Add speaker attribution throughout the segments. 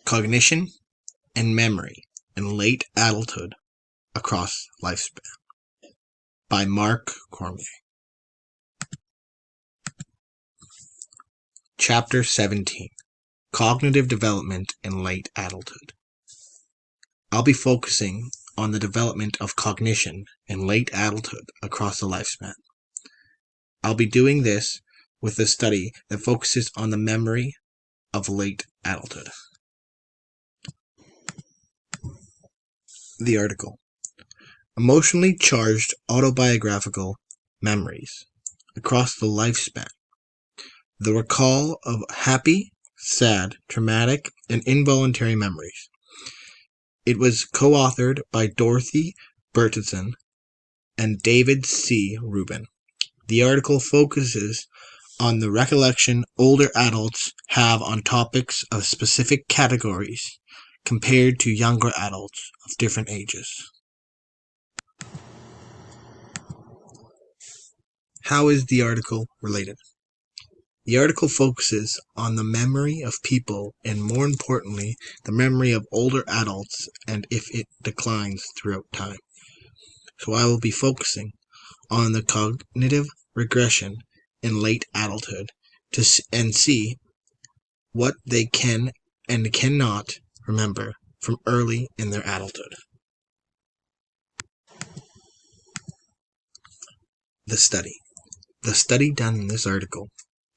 Speaker 1: Cognition and Memory in Late Adulthood Across Lifespan by Mark Cormier. Chapter 17. Cognitive Development in Late Adulthood. I'll be focusing on the development of cognition in late adulthood across the lifespan. I'll be doing this with a study that focuses on the memory of late adulthood. The article: Emotionally charged autobiographical memories across the lifespan. The recall of happy, sad, traumatic, and involuntary memories. It was co-authored by Dorothy Bertelsen and David C. Rubin. The article focuses on the recollection older adults have on topics of specific categories compared to younger adults of different ages. How is the article related? The article focuses on the memory of people and, more importantly, the memory of older adults and if it declines throughout time. So I will be focusing on the cognitive regression in late adulthood and see what they can and cannot remember from early in their adulthood. The study done in this article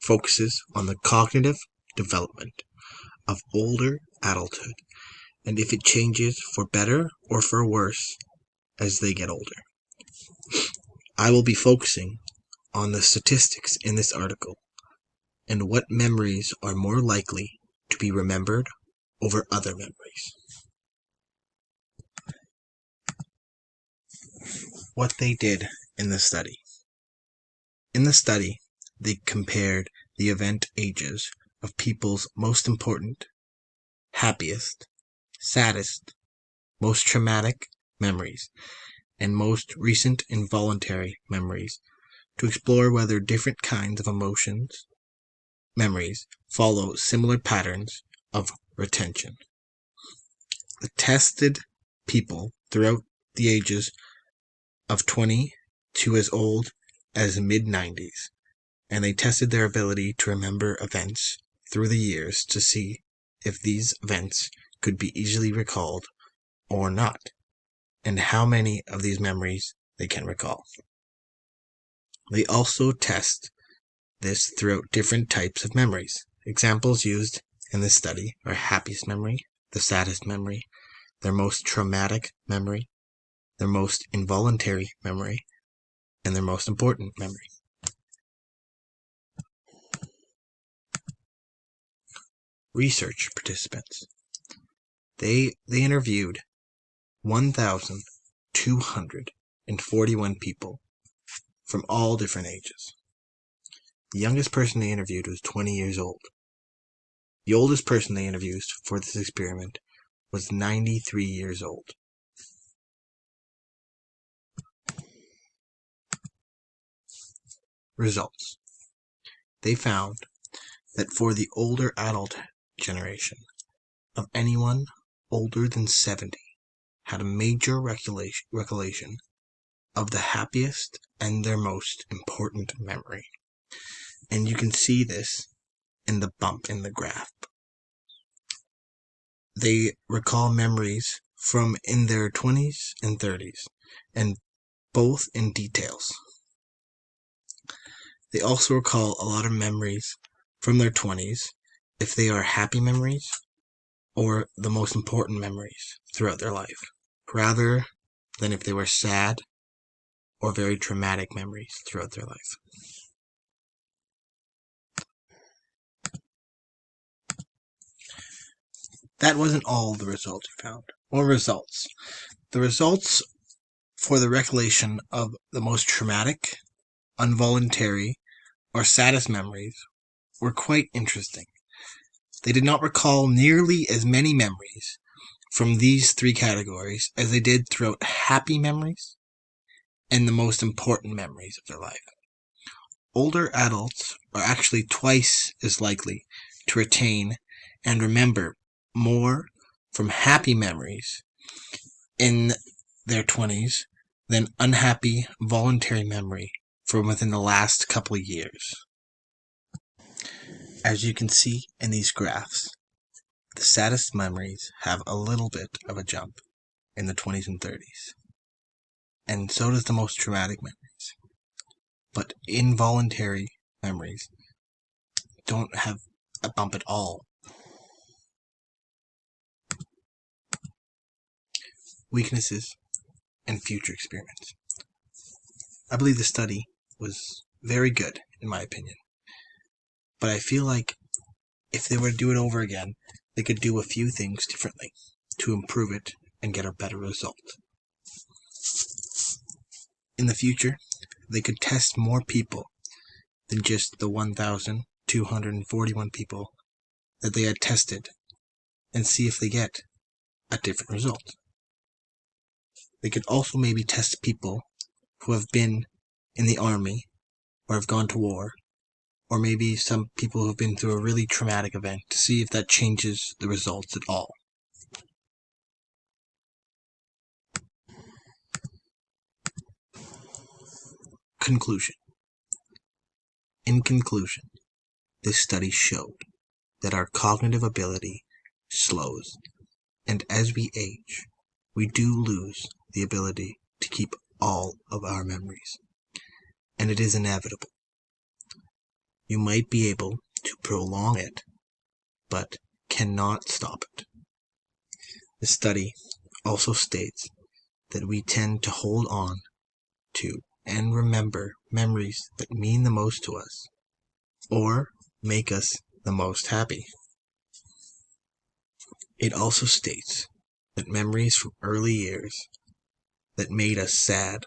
Speaker 1: focuses on the cognitive development of older adulthood and if it changes for better or for worse as they get older. I will be focusing on the statistics in this article and what memories are more likely to be remembered over other memories. What they did in the study. In the study, they compared the event ages of people's most important, happiest, saddest, most traumatic memories, and most recent involuntary memories to explore whether different kinds of memories follow similar patterns of retention. The tested people throughout the ages of 20 to as old as mid-90s, and they tested their ability to remember events through the years to see if these events could be easily recalled or not, and how many of these memories they can recall. They also test this throughout different types of memories. Examples used in this study are happiest memory, the saddest memory, their most traumatic memory, their most involuntary memory, and their most important memory. Research participants. They interviewed 1,241 people from all different ages. The youngest person they interviewed was 20 years old. The oldest person they interviewed for this experiment was 93 years old. Results. They found that for the older adult generation, of anyone older than 70 had a major recollection of the happiest and their most important memory. And you can see this in the bump in the graph. They recall memories from in their 20s and 30s, and both in details. They also recall a lot of memories from their 20s if they are happy memories or the most important memories throughout their life, rather than if they were sad or very traumatic memories throughout their life. That wasn't all the results we found. More results. The results for the recollection of the most traumatic, involuntary, or saddest memories were quite interesting. They did not recall nearly as many memories from these three categories as they did throughout happy memories and the most important memories of their life. Older adults are actually twice as likely to retain and remember more from happy memories in their 20s than unhappy voluntary memory from within the last couple of years. As you can see in these graphs, the saddest memories have a little bit of a jump in the 20s and 30s, and so does the most traumatic memories. But involuntary memories don't have a bump at all. Weaknesses and future experiments. I believe the study was very good, in my opinion. But I feel like if they were to do it over again, they could do a few things differently to improve it and get a better result. In the future, they could test more people than just the 1,241 people that they had tested and see if they get a different result. They could also maybe test people who have been in the army or have gone to war, or maybe some people who have been through a really traumatic event to see if that changes the results at all. Conclusion. In conclusion, this study showed that our cognitive ability slows, and as we age, we do lose the ability to keep all of our memories, and it is inevitable. You might be able to prolong it, but cannot stop it. The study also states that we tend to hold on to and remember memories that mean the most to us, or make us the most happy. It also states that memories from early years that made us sad,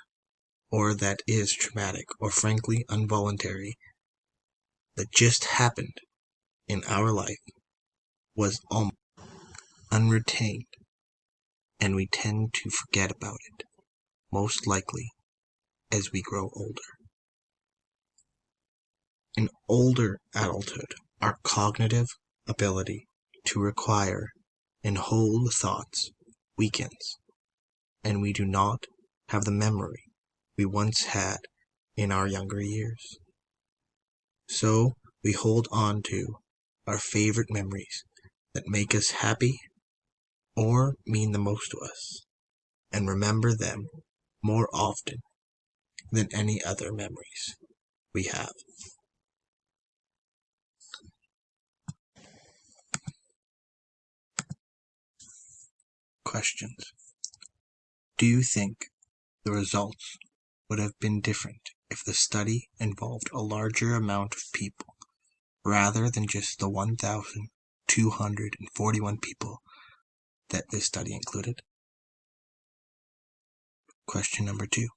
Speaker 1: or that is traumatic, or frankly involuntary, that just happened in our life, was almost unretained, and we tend to forget about it, most likely as we grow older. In older adulthood, our cognitive ability to require and hold thoughts weakens, and we do not have the memory we once had in our younger years. So we hold on to our favorite memories that make us happy or mean the most to us, and remember them more often than any other memories we have. Questions. Do you think the results would have been different if the study involved a larger amount of people rather than just the 1,241 people that this study included? Question number 2.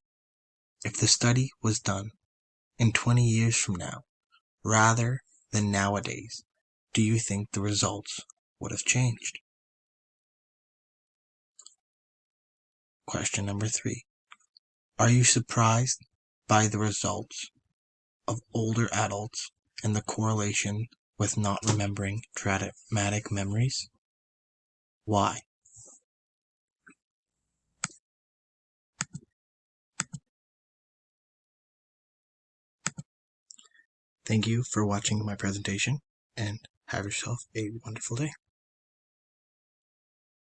Speaker 1: If the study was done in 20 years from now rather than nowadays, do you think the results would have changed? Question number 3. Are you surprised by the results of older adults and the correlation with not remembering traumatic memories? Why? Thank you for watching my presentation, and have yourself a wonderful day.